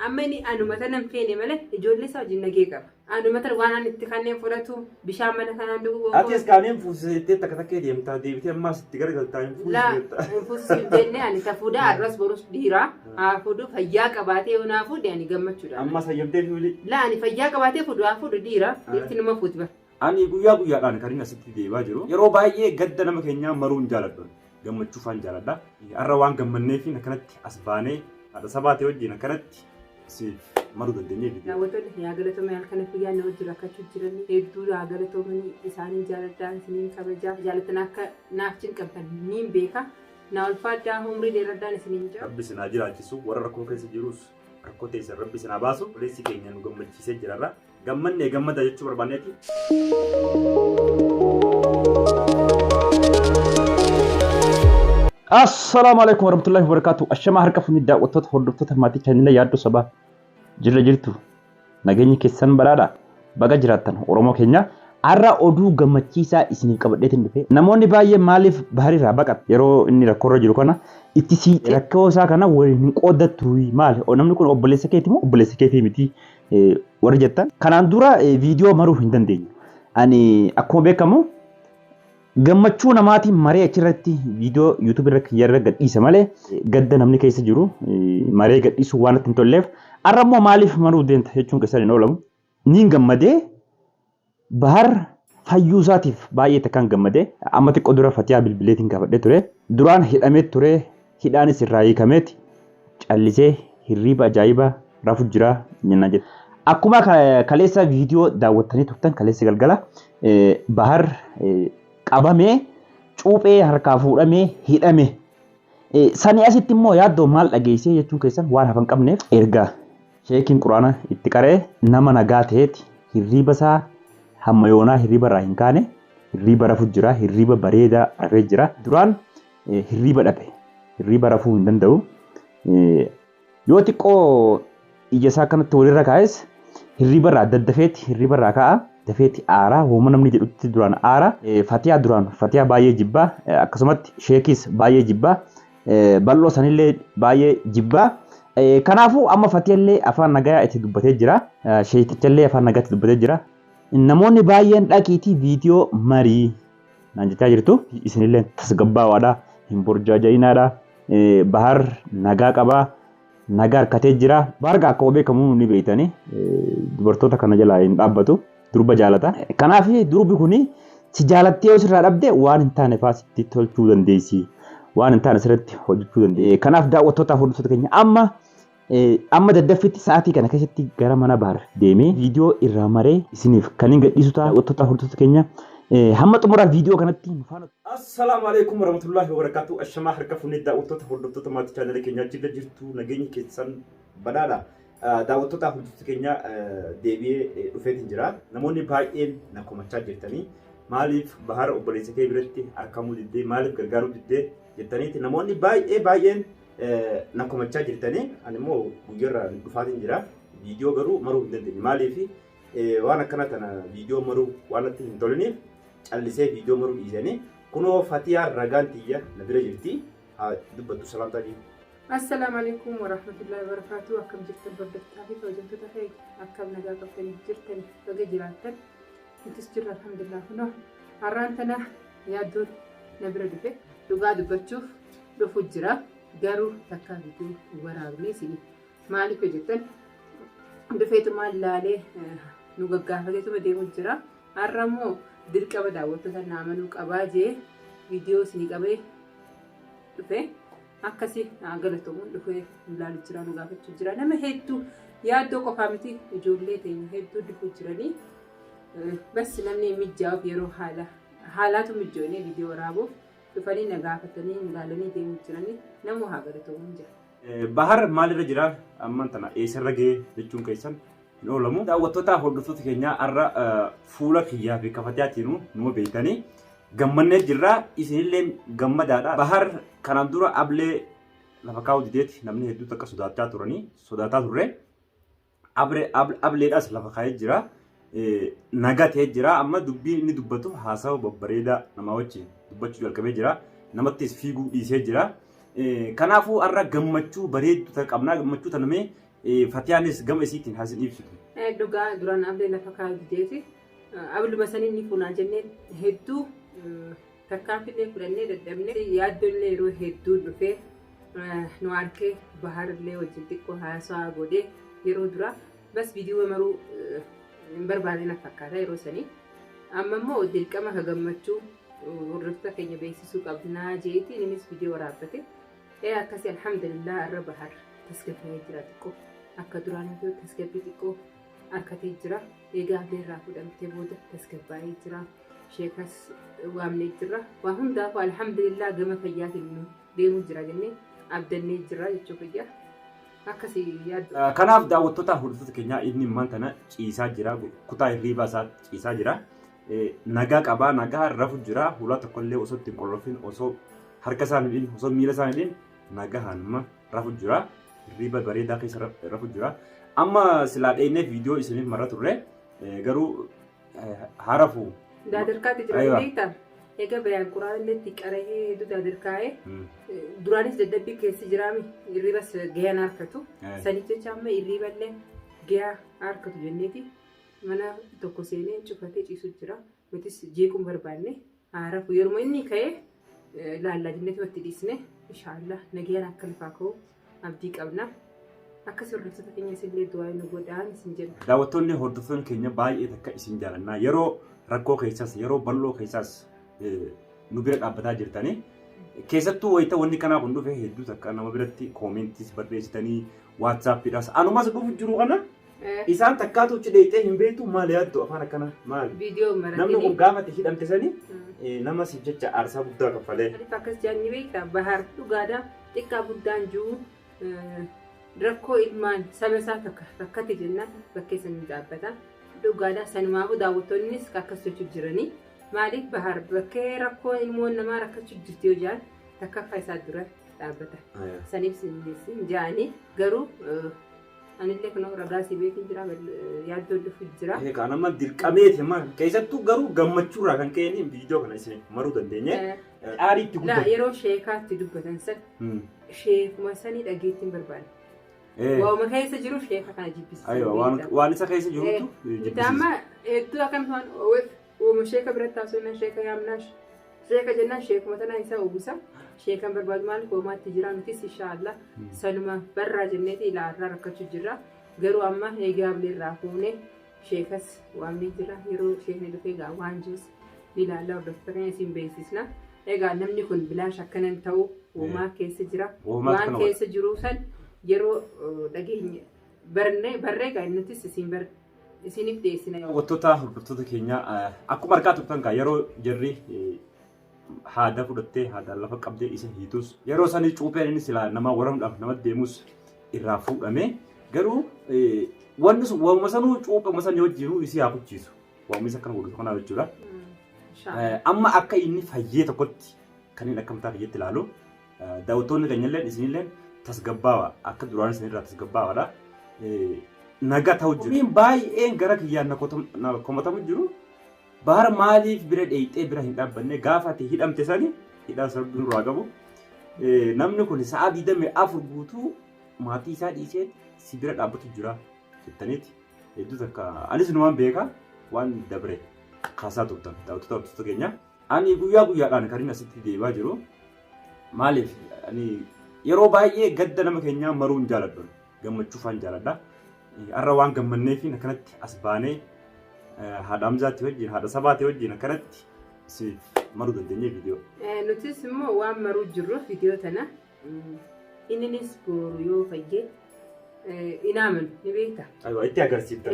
Ammani anu mata nam feene male ijoollee isaa wajjin nagee qaba. Anu mata waan ani itti kanneen fudhatu bishaan mana kanaan dhugu. Ati iskaaneen fuusisitee takka takkee deemtaa deebitee ammaas itti garagaltaa hin fuusisita. Fuusisiif jennee ani ta fuudhaa arras borus dhiiraa haa fuudhu fayyaa qabaatee yoo fuudhe ani gammachuudha. Ammas hayyamtee fuudhi. La ani fayyaa qabaatee fuudhu haa fuudhu dhiiraa dhiirti nama fuuti bara. Ani guyyaa guyyaadhaan kan inni asitti deebaa jiru. Yeroo baay'ee gadda nama keenyaa maruun jaaladha. Gammachuufaan jaaladha. Har'a waan gammanneef akkanatti as baanee haadha sabaatee wajjin akkanatti si maruu dandeenye. Daawwattoonni yaa galatoomee halkan guyyaa na wajjin rakkachuu jiranii hedduu yaa galatoomanii isaanii jaaladhaan isiniin kabajaa jaalatan akka naaf cinqabtan niin beeka na ulfaadhaa umrii dheeraadhaan isiniin jira. Rabbi sinaa jiraachisu warra rakkoo keessa jirus rakkoo teessan rabbi sinaa baasu oleessi keenya nu gammachiisee jirarra gammannee gammada jechuu barbaanneeti. Assalamu alaikum warahmatullahi wabarakatuh. Ashama harka funi daawwattoota hordoftoota maatii chaanila yaaddu sabaa jirra jirtu nageenyi keessan badhaadha baga jiraattan Oromoo keenya har'a oduu gammachiisaa isiniif qabadheetiin dhufe namoonni baay'ee maaliif baharirraa baqatu yeroo inni rakkoorra jiru kana itti siite rakkoo isaa kana waliin qooddatu maal namni kun obboleessa keetii moo obboleessa keetii miti warri jettan kanaan dura viidiyoo maruu hin dandeenyu ani akkuma beekamu gammachuu namaatiin maree achirratti viidiyoo YouTube irratti yeroo gadhiisa malee gadda namni keessa jiru maree gadhiisu waan ittiin tolleef arrammoo maaliif maruu deemta jechuun keessan hin oolamu niin gammadee bahar fayyuu isaatiif baay'ee takkaan gammadee amma xiqqoo dura Fatiyaa bilbileetiin gaafadhee ture duraan hidhamee ture hidhaanis irraa hiikameeti callisee hirriiba ajaa'ibaa rafu jira jenna jedha. Akkuma kaleessa viidiyoo daawwattanii turtan kaleessa galgala bahar qabamee cuuphee harkaa fuudhamee hidhame sanii asitti immoo yaaddoo maal dhageessee jechuun keessan waan hafan qabneef erga sheekiin quraana itti qaree nama nagaa ta'eeti hirriiba isaa hamma yoonaa hirriiba irraa hin kaane hirriiba rafu jira hirriiba bareedaa rafee jira duraan hirriiba dhabe hirriiba rafuu hin danda'u yoo xiqqoo ija isaa kanatti walirra kaa'es hirriiba irraa daddafeeti hirriiba irraa kaa'a. Dafeeti aaraa hooma namni jedhutti duraan aara Fatiyaa baay'ee jibbaa akkasumatti sheekis baay'ee jibbaa bal'oo sanillee baay'ee jibbaa kanaafuu amma Fatiyaallee afaan nagaa itti dubbatee jira sheekichallee afaan nagaa itti dubbatee jira namoonni baay'een dhaqiitii viidiyoo marii naan jechaa jirtu isinillee tasgabbaawaadha hin burjaaja'inaadha bahar nagaa qabaa nagaa harkatee jira baarga akkuma beekamu ni beeytanii dubartoota kana jalaa hin dhaabbatu. Durba jaalata. Kanaaf durbi kuni si jaalattee yoo sirraa dhabde waan hin taane faasitti tolchuu dandeessi. Waan hin taane sirratti hojjechuu dandeessi. Kanaaf daawwattoota hordoftoota keenya amma daddaffitti sa'aatii kana keessatti gara mana bahar deemee viidiyoo irraa maree isiniif kan hin gadhiisu ta'a daawwattoota hordoftoota keenya hamma xumuraa viidiyoo kanatti nu faana. Assalaamu alaikum warahmatullahi wabarakatuh. Ashamaa harka fuunee daawwattoota hordoftoota maatii chaanala keenyaa jirtu nageenyi keessan badhaadha. Daawwattoota hordoftoota keenya deebi'ee dhufeetiin jira. Namoonni baay'een na komachaa jirtanii maaliif bahara obboleessa kee biratti argamuu diddee maaliif gargaaruu diddee jettaniiti namoonni baay'een na komachaa jirtanii ani immoo guyyaarraa dhufaatiin jira. Viidiyoo garuu maruu hin dandeenye maaliif waan akkana tana viidiyoo maruu waan natti hin toliniif callisee viidiyoo maruu dhiisanii kunoo Fatiyaa ragaan tiyya na bira jirti dubbattu salaamtaa jiru. Assalamu alaikum warahmatullahi wabarakatuh. Akkam jirtan hordoftoota fi hojjettoota keenya akkam nagaa qabdanii jirtan baga jiraattan nutis jirra alhamdulillah kunoo har'aan tana yaaddoon na bira dhufe dhugaa dubbachuuf dhufu jira garuu takkaa viidiyoo waraabnee isin maaliif jettan dhufeetuma ilaalee nu gaggaafateetuma deemu jira har'a immoo dirqama daawwattoota naamanuu qabaa jee viidiyoo isin qabee dhufe. Akkasii galatoomuu dhufee ilaaluu jira nu gaafachuu jira nama hedduu yaaddoo qofaa miti ijoollee teenya hedduu dhufuu jiranii bas namni mijaa'uuf yeroo haalaatu mijoonee viidiyoo waraabuuf dhufanii na gaafatanii ilaalanii deemuu jiranii nama haa galatoomuu jira. Bahar maalirra jira amman tana eessarra ga'ee jechuun keessan hin oolamu. Daawwattoota hordoftoota keenyaa har'a fuula kiyyaa fi Fatiyaatiin numa beektanii. Gammannee jirra isinillee gammadaadha. Bahar kanaan dura ablee lafa kaa'uu dideeti namni hedduu takka sodaataa turre ableedhaas lafa kaa'ee jira nagaa ta'ee jira amma dubbii inni dubbatu haasawa babbareedaa namaa wajjin dubbachuu jalqabee jira namattis fiiguu dhiisee jira kanaafuu har'a gammachuu bareedduu ta'e qabnaa gammachuu tanamee Fatiyaanis gama isiitiin hasin ibsitu. Dhugaa duraan ablee lafa kaa'u jeeti. Abluma sanii ni fuunaa jennee hedduu tarkaanfilee fudhannee dadhabnee yaaddollee yeroo hedduu dhufee nu harkee baharallee wajjin xiqqoo haasaa godhee yeroo dura bas viidiyoo maruu hin barbaanne na fakkaata yeroo sanii. Amma immoo dirqama ka gammachuu hordoftoota keenya beeksisuu qabnaa jeetiin innis viidiyoo waraabbate. Akkasii alhamdulillah irra bahar tasgabbee jira xiqqoo akka duraanii tasgabbii xiqqoo harkatee jira. Egaa irraa fudhamtee booda tasgabbaa'ee jira. Sheekas waamnee jira. Waa hundaaf alhamdulillah gama fayyaatiin deemuu jira jennee abdannee jira jechuu fayyaa. Akkasii yaaddu. Kanaaf daawwattoota hordoftoota keenyaa inni mantana ciisaa jira. Kutaa hirriibaa isaa ciisaa jira. Nagaa qabaa, nagaa rafu jira. Hulaa tokkollee osoo ittiin qollofin, osoo harka isaanii osoo miila isaanii nagaa hanuma rafu jira. Hirriiba bareedaa keessa rafu jira. Amma silaa dheeyneef viidiyoo isiniif marra turre garuu harafu. Daadarkaatti jira beektaa? Egaa bayaan quraanillee itti qaree hedduu daadarkaa'ee duraanis dadhabbii keessi jiraami hirriibas gahee harkatu. Sanii jecha amma hirriiballee gahee harkatu jenneeti mana tokko seenee cufatee ciisu jira. Nutis jeequun barbaanne harafu yeroo inni ka'ee laallaa jenneeti watti dhiisne inshaallah nagayaan akka lafaa ka'u abdii qabna. Akkasii hordoftoota keenya isinillee du'aa nu godhaan isin jenna. Daawwattoonni hordoftoonni keenya baay'ee takka isin jaalannaa yeroo rakkoo keessas yeroo bal'oo keessas nu bira dhaabbataa jirtanii keessattuu wayita wanni kanaaf hin dhufe hedduu takka nama biratti koomentis barreessitanii waatsaappiidhaas anumas dhufu jiru kana isaan takkaatu uchi dheeyitee hin beektu maal yaaddu afaan akkana maal namni kun gaafate hidhamte sanii nama siif jecha aarsaa guddaa kaffalee. Akkas jaanni beektaa bahar dhugaadhaa xiqqaa guddaan jiru rakkoo ilmaan saba isaa rakkate jennaan bakkee sanii dhaabbata. Dhugaadhaa sanumaafuu daawwattoonnis akkas jechuun jiranii maaliif bahar bakkee rakkoo ilmoon namaa rakkachuu jirti yoo jaan takkaffaa isaa dura dhaabbata. Saniif hin jaanii garuu anillee kunoo ragaa si beekin jira yaaddoo dhufu jira. Egaa nama dirqameeti keessattuu garuu gammachuurraa kan ka'een viidiyoo kana isin maruu dandeenye. Aariitti guddaa. Yeroo sheekaatti dubbatan san sheekuma sanii dhageettiin barbaada. Waanuma keessa jiru sheeka kana jibbisiisa. Waan isa keessa jirutu jibbisiisa. Amma hedduu akkan waan uuma sheeka biratti taasifna sheeka yaamnaash. Sheeka jennaan sheekuma tanaa isaa uwwisa. Sheekan barbaadu maal koomaatti jira nutis inshaallah sanuma barraa jenneeti ilaarraa rakkachuu jirra. Garuu amma eegaa ableerraa fuunee sheekas waamnee jira. Yeroo sheekni dhufee egaa waan jirus ilaallaa hordoftoota keenya isin beeksisna. Egaa namni kun bilaash akkanan ta'u uumaa keessa jira. Waan keessa jiru san yeroo dhageenya barree egaa nutis isiniif dhiyeessina. Daawwattoota hordoftoota keenya akkuma argaa turtan yeroo jarri haada fudhattee haadaan lafa qabdee isa hiitus yeroo sanii cuupheen inni silaa nama waramuudhaaf nama deemus irraa fuudhame garuu wanni sun waanuma sanuu cuuphama sanii wajjin isii haa kuchiisu waanuma isa kana godhu kanaaf jechuudha. Amma akka inni fayyee tokkotti kan inni akkamtaa fayyeetti ilaalu daawwattoonni keenyallee isinillee tasgabbaawa akka duraan isinirraa tasgabbaawadha. Nagaa ta'u jiru. Baay'een gara kiyyaan na komatamu jiru. Bahar maaliif bira dheeyitee bira hin dhaabbanne gaafa ati hidhamte sani hidhaa sarduun duraa qabu. Namni kun sa'a 24 guutuu maatii isaa dhiisee si bira dhaabbatu jira jettaniiti. Hedduu takka anis numaan beeka waan dabre kaasaa turtan daawwattoota keenya. Ani guyyaa guyyaadhaan kan inni asitti deebi'aa jiru. Maaliif yeroo baay'ee gadda nama keenyaa maruun jaaladhu gammachuufaan jaaladha. Har'a waan gammanneef akkanatti as baanee haadha Hamzaatti wajjin haadha Sabaatti wajjin akkanatti maruu dandeenye viidiyoo. Nutis immoo waan maruu jirru viidiyoo tana inninis boru yoo fayyee inaaman ni beekta. Itti agarsiifta.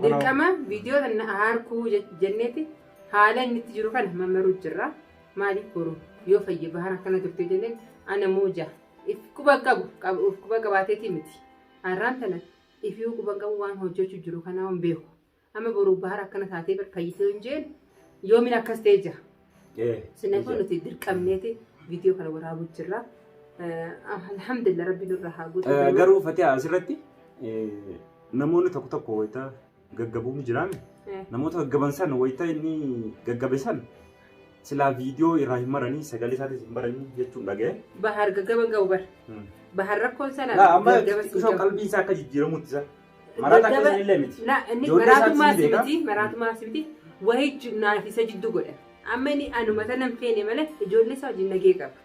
Dirqama viidiyoo tana harkuu jenneeti haala inni itti jiru kana maruu jirra. Maaliif boru yoo fayyee bahar akkana turte jenneen ana muuja quba qabaateeti miti. Har'aan tana ifii quba qabu waan hojjechuu jiru kanaa hin beeku. Amma boruu bahar akkana taatee fayyitee hin jeen yoomin akkas ta'ee jira. Sinafoo nuti dirqamneeti viidiyoo kana waraabuu jirra. Alhamdulillah rabbi nurra haa guutu. Garuu Fatihaa asirratti namoonni tokko tokko wayita gaggabuun jiraame namoota gaggaban san wayita inni gaggabe san sila video irraa hin maranii sagalee isaatis hin baranii jechuun dhaga'e. Bahar gaggaba ga'u bar. Bahar rakkoon sana. Amma isoo qalbii isaa akka jijjiiramutti isa. Maraata akka isin illee miti. Inni maraatummaa asibiti wahii naaf isa jiddu godha. Amma inni anumata nam feene malee ijoollee isaa wajjin nagee qaba.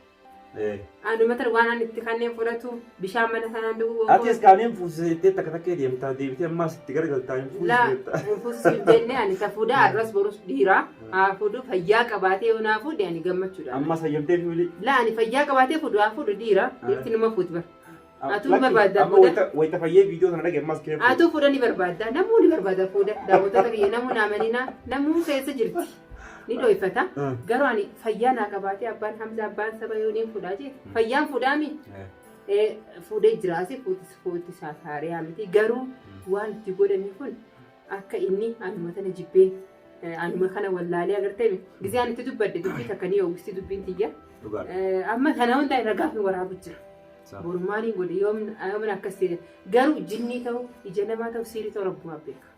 Anumata waan ani itti kanneen fudhatu bishaan mana sanaan dhuguu. Ati kanneen fuusisee takka takkee deemtaa deebitee ammaas itti garagaltaa hin fuusisee. Fuusisee jennee ani tafuudhaa arras borus dhiiraa haa fuudhu fayyaa qabaatee yoo naa fuudhe ani gammachuudha. Ammas hayyamtee fi ani fayyaa qabaatee fuudhu haa fuudhu dhiiraa dhiirti numa fuuti bara. Atu barbaadda fuudha. Wayita fayyee viidiyoo sana dhagee ammas kee. Atu fuudha ni barbaadda namuu ni barbaada fuudha daawwattoota kiyya namuu naamanina namuu keessa jirti. Ni dhoofata garuu ani fayyaa naa qabaatee abbaan Hamza abbaan saba yoo niin fuudhaa jee fayyaan fuudhaami fuudhee jiraasi fuuti saasaaree miti garuu waan itti godhame kun akka inni anuma tana jibbee anuma kana wallaalee agartee gisee ani itti dubbadde dubbii takka ni oogustii dubbiin tiyya amma kana hunda irra gaafi waraabu jira borumaanii godhe yoomna akkas ta'e garuu jinnii ta'u ija namaa ta'u siirii ta'u rabbumaa beeka.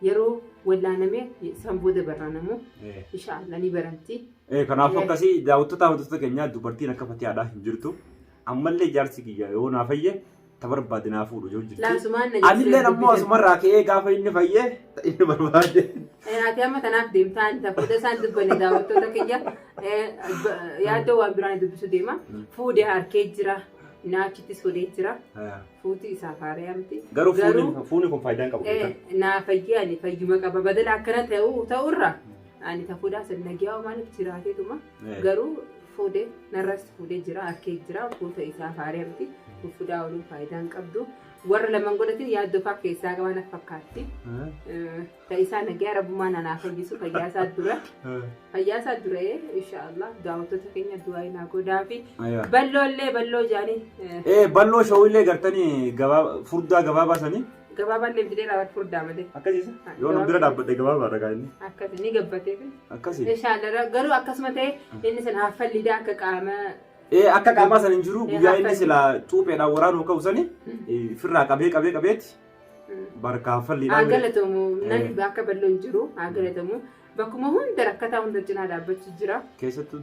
Yeroo wallaaname sanbooda barraanamu inshallah ni baranti. Kanaafuu akkasii daawwattoota keenyaa dubartiin akka Fatihaadhaa hin jirtu ammallee jaarsi kiyya yoo naa fayye tabarbaade naa fuudhu yoo jirtu. Anillee ammoo asumarraa ka'ee gaafa inni fayye inni barbaade. Ati amma kanaaf deemtaa inni fuudha isaan dubbanne daawwattoota keenya yaaddoo waan biraan dubbisu deema fuudhee harkee jira. Naachittis fuudhee jira. Fuuti isaa faaree amti. Garuu fuudhi kun faayidaan qabu. Naa fayyee ani fayyuma qaba badala akkana ta'urra ani tafuudhaa sannagiyaa maaliif jiraateetuma garuu fuudhee narras fuudhee jira harkee jira fuuta isaa faaree amti fuudhaa waliin faayidaan qabdu warra lamaan godhatin yaaddoo fa'aa keessaa qaban fakkaatti. Ta'isaa nagaa rabbumaan anaa fayyisu fayyaasaa dura inshallah daawwattoota keenya du'aa inaa godhaa fi balloo jaanii. Balloo shawillee gartanii furdaa gabaabaa sanii. Gabaabaan deemtee raawwatu furdaa malee. Akkasiisa yoo nu bira dhaabbate gabaabaa dhagaa inni. Akkasi ni gabbatee fi. Akkasi. Inshallah garuu akkasuma ta'e inni sana haffalliidhaa akka qaama. Akka qaamaa sana hin jiru guyyaa inni sila cuupheedhaan waraanuu ka'u sani firraa qabeetti barkaa falliidhaan. Agalatamu namni akka balloo hin jiru agalatamu bakkuma hunda rakkataa hunda cinaa dhaabbachuu jira. Keessattuu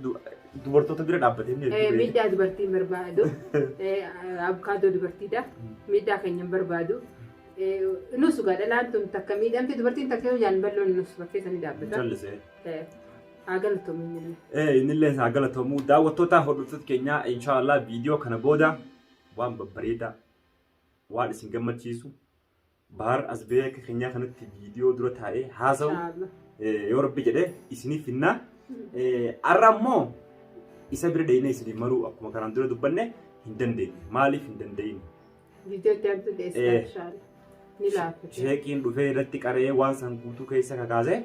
dubartoota bira dhaabbatee miidhaa dubartiin barbaadu abukaadoo dubartiidha miidhaa keenya barbaadu. Nus gaadhalaan tun takka miidhamte dubartiin takka yoo jaan balloon nus bakkeessa ni dhaabbata. Agalatamu inni. Innillee agalatamu daawwattoota hordoftoota keenyaa inshallah viidiyoo kana booda waan babbareedaa waan isin gammachiisu bahar as beeka keenyaa kanatti viidiyoo dura taa'ee haasa'u yoo rabbi jedhee isiniif finna. Har'a immoo isa bira deemnee isiniif maruu akkuma kanaan dura dubbanne hin dandeenye. Maaliif hin dandeenye? Viidiyoo itti aantu deessaa inshallah. Ni laafate. Sheekiin dhufee irratti qaree waan san guutuu keessa kakaase.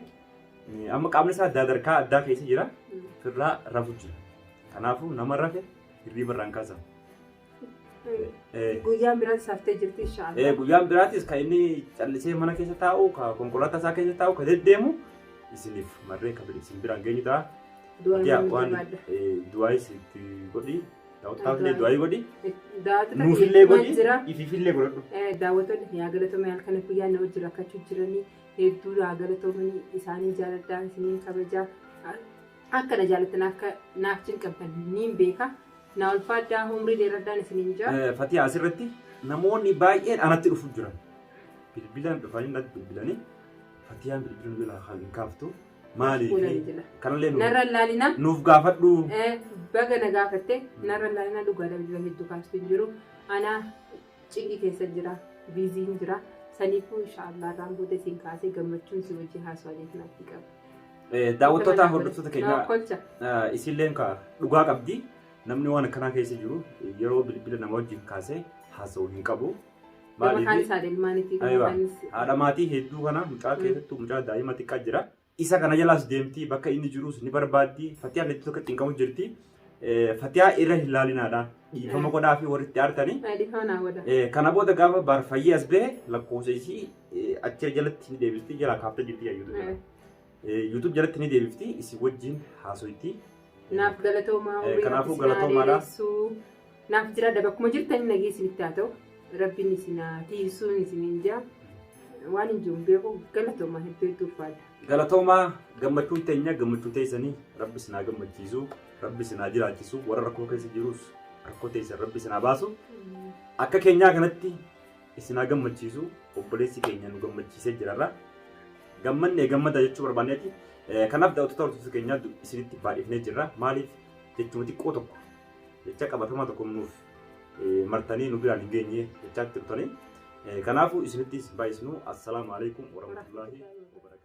Amma qaamni isaa sadarkaa addaa keessa jira. Firraa rafu jira. Kanaafuu nama rafe hirriba irraan kaasa. Guyyaan biraatis haftee jirti inshallah. Guyyaan biraatis kan inni callisee mana keessa taa'u, kan konkolaataa isaa keessa taa'u, kan deddeemu isiniif marree kan isin biraan geenyu ta'a. Du'aa isitti godhi. Daawwattoonni du'aa godhi. Nuufillee godhi. Ifiifillee godhadhu. Daawwattoonni yaa galatoomaa halkan guyyaa na wajjin rakkachuu jiranii hedduu yaa galatoomanii isaanii jaaladhaa isiniin kabajaa akka na jaalatan akka naaf cinqabdan niin beeka. Na ulfaadhaa umrii dheeraadhaan isiniin jaa. Fatihaa asirratti namoonni baay'een anatti dhufu jiran. Bilbilaan dhufanii natti bilbilanii Fatihaan bilbilaan bilaa kan hin kaaftu. Maaliif kanallee nuuf gaafadhu. Baga na gaafatte narra laalina dhugaa bilbila hedduu kaastuu hin jiru. Ana cinqii keessa jira biizii hin jira. Saniifuu inshallah irraan booda isin kaasee gammachuun si wajjin haasawanii natti qaba. Daawwattoota hordoftoota keenyaa isinleen dhugaa qabdi. Namni waan akkanaa keessa jiru yeroo bilbila nama wajjin kaasee haasawuu hin qabu. Haadha maatii hedduu kana mucaa keessattuu mucaa daa'ima xiqqaa jira. Isa kana jalaas deemti bakka inni jirus ni barbaaddi. Fatiyaan itti tokko xinqamu jirti. Fatiyaa irra hin laalinaadha. Dhiifama godhaa fi warri itti aartanii. Kana booda gaafa baarfayyee as bahe lakkoofsa isii achi jalatti ni deebifti jalaa kaaftee jirti YouTube jalatti ni deebifti isin wajjin haasoitti. Naaf galatoomaa kanaafuu galatoomaadha. Naaf jira daba akkuma jirtanii nageessi itti haa ta'u. Rabbiin isin tiisuun isin hin jaa. waan hin jiru beeku galatooma hedduu turfaadha. Galatooma gammachuun teenya gammachuu teessanii rabbi sinaa gammachiisu rabbi sinaa jiraachisu warra rakkoo keessa jirus rakkoo teessan rabbi sinaa baasu akka keenyaa kanatti isinaa gammachiisu obboleessi keenya nu gammachiisee jirarra gammanne gammada jechuu barbaanneeti. Kanaaf daawwattoota hordoftoota keenyaa isinitti baay'ifnee jirra. Maaliif jechuun xiqqoo tokko jecha qabatamaa tokko nuuf martanii nu biraan hin geenye jechaatti turtanii. Kanaafuu isinittis baay'isnu. Assalaamu alaikum warahmatullahi wabarakatuh.